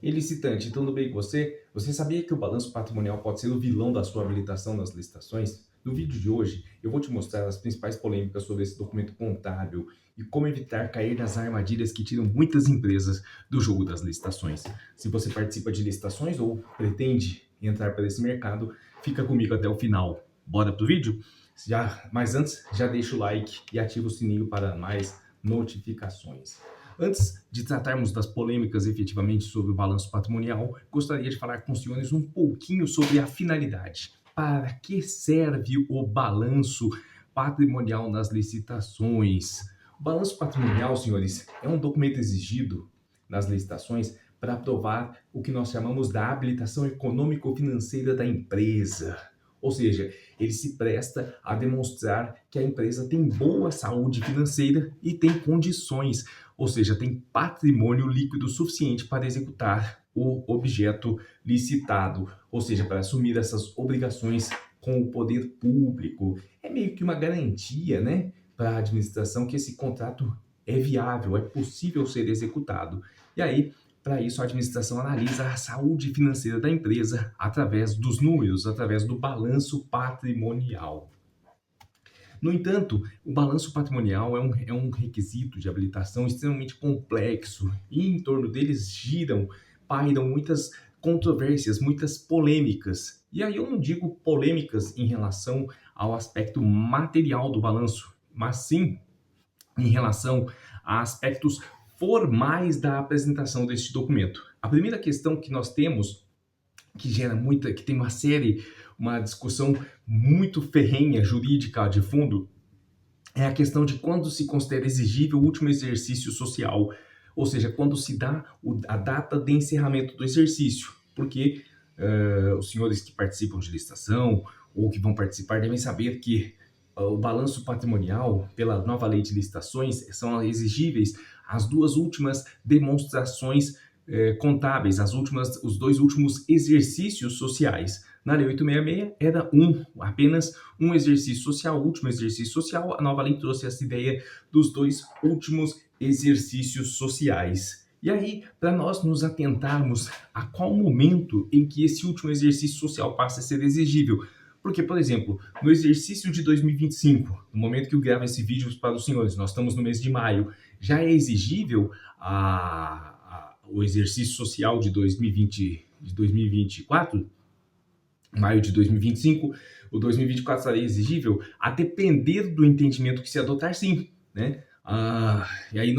E licitante, tudo bem com você? Você sabia que o balanço patrimonial pode ser o vilão da sua habilitação nas licitações? No vídeo de hoje, eu vou te mostrar as principais polêmicas sobre esse documento contábil e como evitar cair nas armadilhas que tiram muitas empresas do jogo das licitações. Se você participa de licitações ou pretende entrar para esse mercado, fica comigo até o final. Bora pro vídeo? Mas antes, já deixa o like e ativa o sininho para mais notificações. Antes de tratarmos das polêmicas efetivamente sobre o balanço patrimonial, gostaria de falar com os senhores um pouquinho sobre a finalidade. Para que serve o balanço patrimonial nas licitações? O balanço patrimonial, senhores, é um documento exigido nas licitações para provar o que nós chamamos da habilitação econômico-financeira da empresa. Ou seja, ele se presta a demonstrar que a empresa tem boa saúde financeira e tem condições, ou seja, tem patrimônio líquido suficiente para executar o objeto licitado, ou seja, para assumir essas obrigações com o poder público. É meio que uma garantia, né, para a administração que esse contrato é viável, é possível ser executado. E aí, para isso, a administração analisa a saúde financeira da empresa através dos números, através do balanço patrimonial. No entanto, o balanço patrimonial é um requisito de habilitação extremamente complexo e em torno deles pairam muitas controvérsias, muitas polêmicas. E aí eu não digo polêmicas em relação ao aspecto material do balanço, mas sim em relação a aspectos formais da apresentação deste documento. A primeira questão que nós temos, que tem uma discussão muito ferrenha jurídica de fundo, é a questão de quando se considera exigível o último exercício social, ou seja, quando se dá a data de encerramento do exercício, porque os senhores que participam de licitação ou que vão participar devem saber que o balanço patrimonial, pela nova lei de licitações, são exigíveis as duas últimas demonstrações contábeis, os dois últimos exercícios sociais. Na Lei 866 era apenas um exercício social, o último exercício social. A nova lei trouxe essa ideia dos dois últimos exercícios sociais. E aí, para nós nos atentarmos a qual momento em que esse último exercício social passa a ser exigível. Porque, por exemplo, no exercício de 2025, no momento que eu gravo esse vídeo para os senhores, nós estamos no mês de maio, já é exigível o exercício social de 2024, maio de 2025, o 2024 estará exigível, a depender do entendimento que se adotar, sim, né? E aí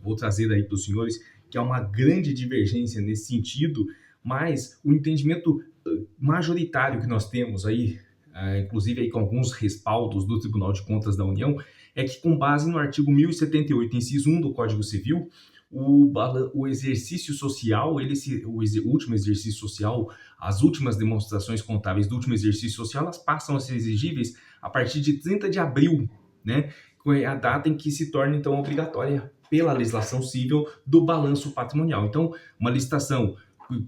vou trazer aí para os senhores que há uma grande divergência nesse sentido, mas o entendimento majoritário que nós temos aí, inclusive aí com alguns respaldos do Tribunal de Contas da União, é que com base no artigo 1078, inciso 1 do Código Civil, o exercício social, o último exercício social, as últimas demonstrações contábeis do último exercício social, elas passam a ser exigíveis a partir de 30 de abril, né? É a data em que se torna, então, obrigatória pela legislação civil do balanço patrimonial. Então, uma licitação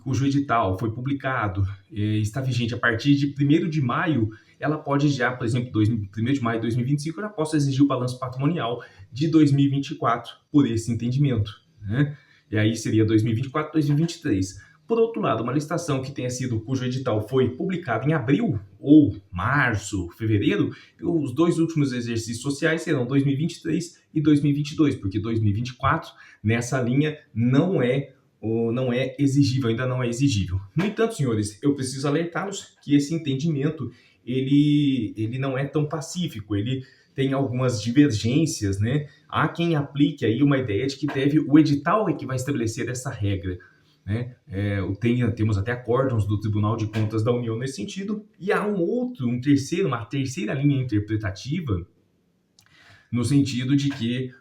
cujo edital foi publicado, está vigente a partir de 1º de maio, ela pode já, por exemplo, 1º de maio de 2025, ela possa exigir o balanço patrimonial de 2024 por esse entendimento, né? E aí seria 2024, 2023. Por outro lado, uma licitação cujo edital foi publicado em abril ou março, fevereiro, os dois últimos exercícios sociais serão 2023 e 2022, porque 2024 nessa linha não é exigível, ainda não é exigível. No entanto, senhores, eu preciso alertá-los que esse entendimento ele não é tão pacífico, ele tem algumas divergências, né? Há quem aplique aí uma ideia de que o edital é que vai estabelecer essa regra, né? Temos até acórdãos do Tribunal de Contas da União nesse sentido, e há uma terceira linha interpretativa, no sentido de que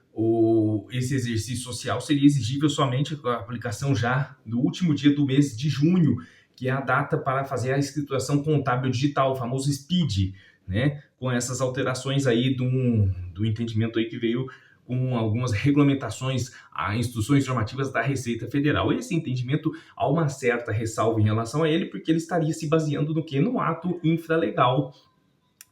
esse exercício social seria exigível somente com a aplicação já do último dia do mês de junho, que é a data para fazer a escrituração contábil digital, o famoso SPID, né? Com essas alterações aí do entendimento aí que veio com algumas regulamentações, instruções normativas da Receita Federal. Esse entendimento, há uma certa ressalva em relação a ele, porque ele estaria se baseando no quê? No ato infralegal,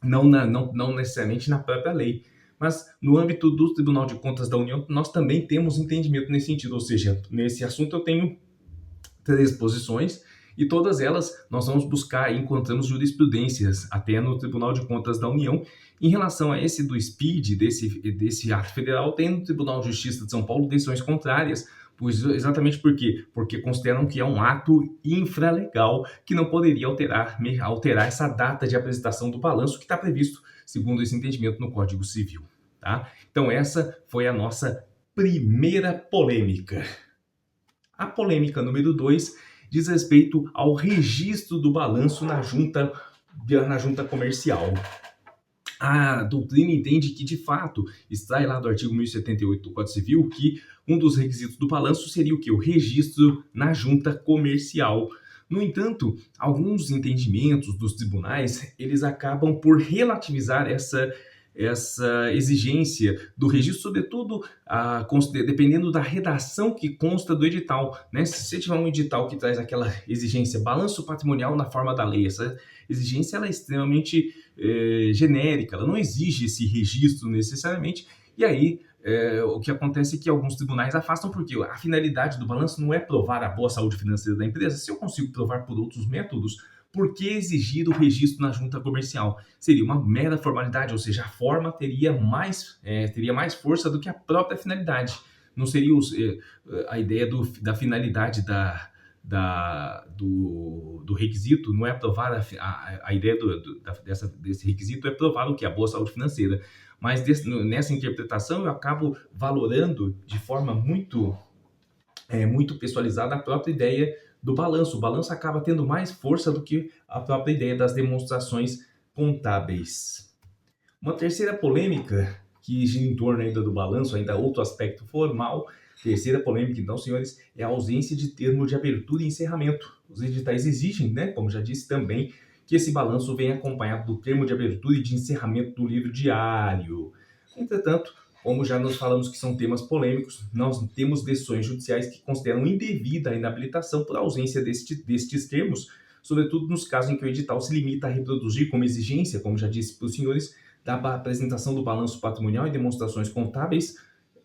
não necessariamente na própria lei. Mas no âmbito do Tribunal de Contas da União, nós também temos entendimento nesse sentido, ou seja, nesse assunto eu tenho três posições, e todas elas nós vamos buscar e encontramos jurisprudências até no Tribunal de Contas da União. Em relação a esse do SPID, desse ato federal, tem no Tribunal de Justiça de São Paulo decisões contrárias, pois exatamente por quê? Porque consideram que é um ato infralegal que não poderia alterar essa data de apresentação do balanço que está previsto, segundo esse entendimento, no Código Civil. Tá? Então essa foi a nossa primeira polêmica. A polêmica número 2 diz respeito ao registro do balanço na junta comercial. A doutrina entende que, de fato, extrai lá do artigo 1078 do Código Civil que um dos requisitos do balanço seria o quê? O registro na junta comercial. No entanto, alguns entendimentos dos tribunais, eles acabam por relativizar essa exigência do registro, sobretudo dependendo da redação que consta do edital, né? Se você tiver um edital que traz aquela exigência balanço patrimonial na forma da lei, essa exigência ela é extremamente genérica, ela não exige esse registro necessariamente, e aí o que acontece é que alguns tribunais afastam porque a finalidade do balanço não é provar a boa saúde financeira da empresa. Se eu consigo provar por outros métodos, por que exigir o registro na junta comercial? Seria uma mera formalidade, ou seja, a forma teria mais força do que a própria finalidade. Não seria a ideia da finalidade do requisito, não é provar a ideia desse requisito é provar o que? A boa saúde financeira. Mas nessa interpretação eu acabo valorando de forma muito pessoalizada a própria ideia do balanço. O balanço acaba tendo mais força do que a própria ideia das demonstrações contábeis. Uma terceira polêmica que gira em torno ainda do balanço, ainda outro aspecto formal. Terceira polêmica, então, senhores, é a ausência de termo de abertura e encerramento. Os editais exigem, né, como já disse também, que esse balanço venha acompanhado do termo de abertura e de encerramento do livro diário. Entretanto, como já nós falamos que são temas polêmicos, nós temos decisões judiciais que consideram indevida a inabilitação por ausência destes termos, sobretudo nos casos em que o edital se limita a reproduzir como exigência, como já disse para os senhores, da apresentação do balanço patrimonial e demonstrações contábeis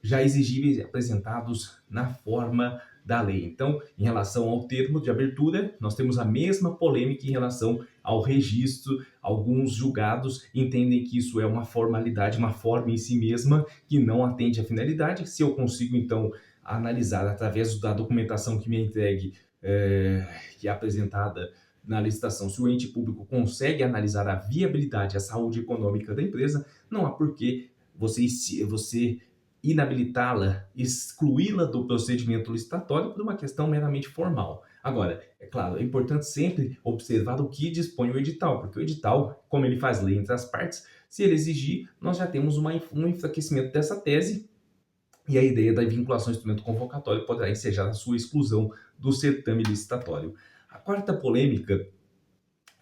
já exigíveis e apresentados na forma da lei. Então, em relação ao termo de abertura, nós temos a mesma polêmica em relação ao registro. Alguns julgados entendem que isso é uma formalidade, uma forma em si mesma, que não atende à finalidade. Se eu consigo, então, analisar através da documentação que me é entregue, que é apresentada na licitação, se o ente público consegue analisar a viabilidade, a saúde econômica da empresa, não há por que você inabilitá-la, excluí-la do procedimento licitatório por uma questão meramente formal. Agora, é claro, é importante sempre observar o que dispõe o edital, porque o edital, como ele faz lei entre as partes, se ele exigir, nós já temos um enfraquecimento dessa tese e a ideia da vinculação ao instrumento convocatório poderá ensejar a sua exclusão do certame licitatório. A quarta polêmica,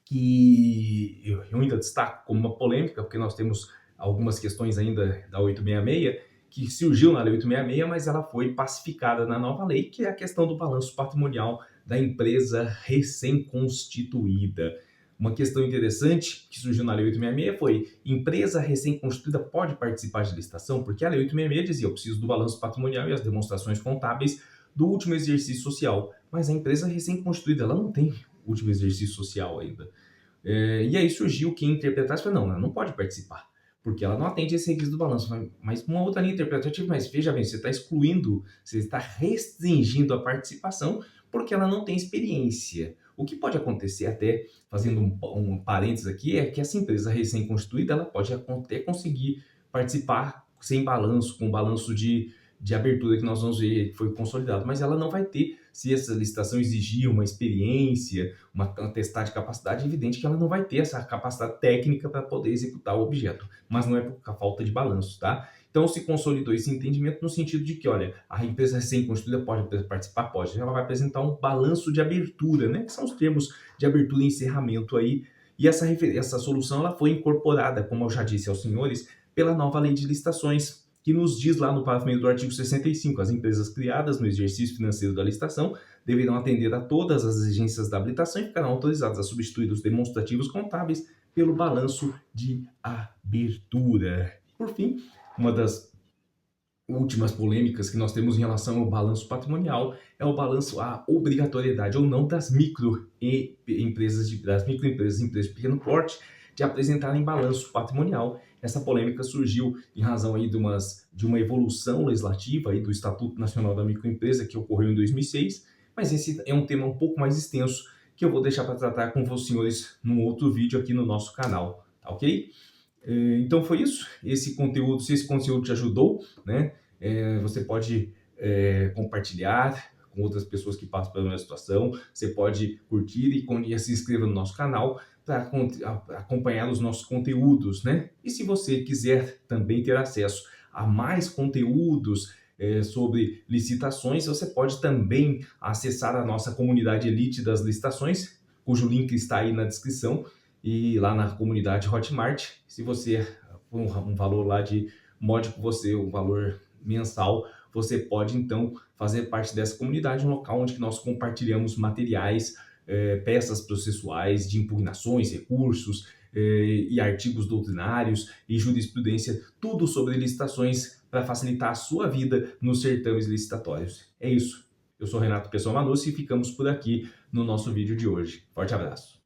que eu ainda destaco como uma polêmica, porque nós temos algumas questões ainda da 866, que surgiu na Lei 866, mas ela foi pacificada na nova lei, que é a questão do balanço patrimonial da empresa recém-constituída. Uma questão interessante que surgiu na Lei 866 foi: empresa recém-constituída pode participar de licitação? Porque a Lei 866 dizia: eu preciso do balanço patrimonial e as demonstrações contábeis do último exercício social. Mas a empresa recém-constituída, ela não tem último exercício social ainda. E aí surgiu quem interpretasse e falou: não, ela não pode participar, porque ela não atende esse requisito do balanço. Mas uma outra linha interpretativa, mas veja bem, você está excluindo, você está restringindo a participação porque ela não tem experiência. O que pode acontecer, até fazendo um parênteses aqui, é que essa empresa recém-constituída, ela pode até conseguir participar sem balanço, com balanço de abertura que nós vamos ver que foi consolidado, mas ela não vai ter, se essa licitação exigir uma experiência, uma atestado de capacidade, é evidente que ela não vai ter essa capacidade técnica para poder executar o objeto, mas não é por falta de balanço, tá? Então se consolidou esse entendimento no sentido de que, olha, a empresa recém-constituída pode participar? Pode. Ela vai apresentar um balanço de abertura, né? Que são os termos de abertura e encerramento aí, e essa solução ela foi incorporada, como eu já disse aos senhores, pela nova lei de licitações, que nos diz lá no parágrafo 1 do artigo 65, as empresas criadas no exercício financeiro da licitação deverão atender a todas as exigências da habilitação e ficarão autorizadas a substituir os demonstrativos contábeis pelo balanço de abertura. Por fim, uma das últimas polêmicas que nós temos em relação ao balanço patrimonial é o balanço, a obrigatoriedade ou não das microempresas, das microempresas e empresas de pequeno porte, de apresentarem balanço patrimonial. Essa polêmica surgiu em razão aí de uma evolução legislativa aí do Estatuto Nacional da Microempresa, que ocorreu em 2006, mas esse é um tema um pouco mais extenso, que eu vou deixar para tratar com os senhores num outro vídeo aqui no nosso canal, tá ok? Então foi isso, esse conteúdo, se esse conteúdo te ajudou, né, você pode compartilhar com outras pessoas que passam pela mesma situação, você pode curtir e se inscrever no nosso canal para acompanhar os nossos conteúdos, né? E se você quiser também ter acesso a mais conteúdos sobre licitações, você pode também acessar a nossa comunidade Elite das Licitações, cujo link está aí na descrição, e lá na comunidade Hotmart, se você for um valor lá de módico, um valor mensal, você pode então fazer parte dessa comunidade, um local onde nós compartilhamos materiais, peças processuais de impugnações, recursos e artigos doutrinários e jurisprudência, tudo sobre licitações para facilitar a sua vida nos certames licitatórios. É isso. Eu sou Renato Pessoa Manussi e ficamos por aqui no nosso vídeo de hoje. Forte abraço.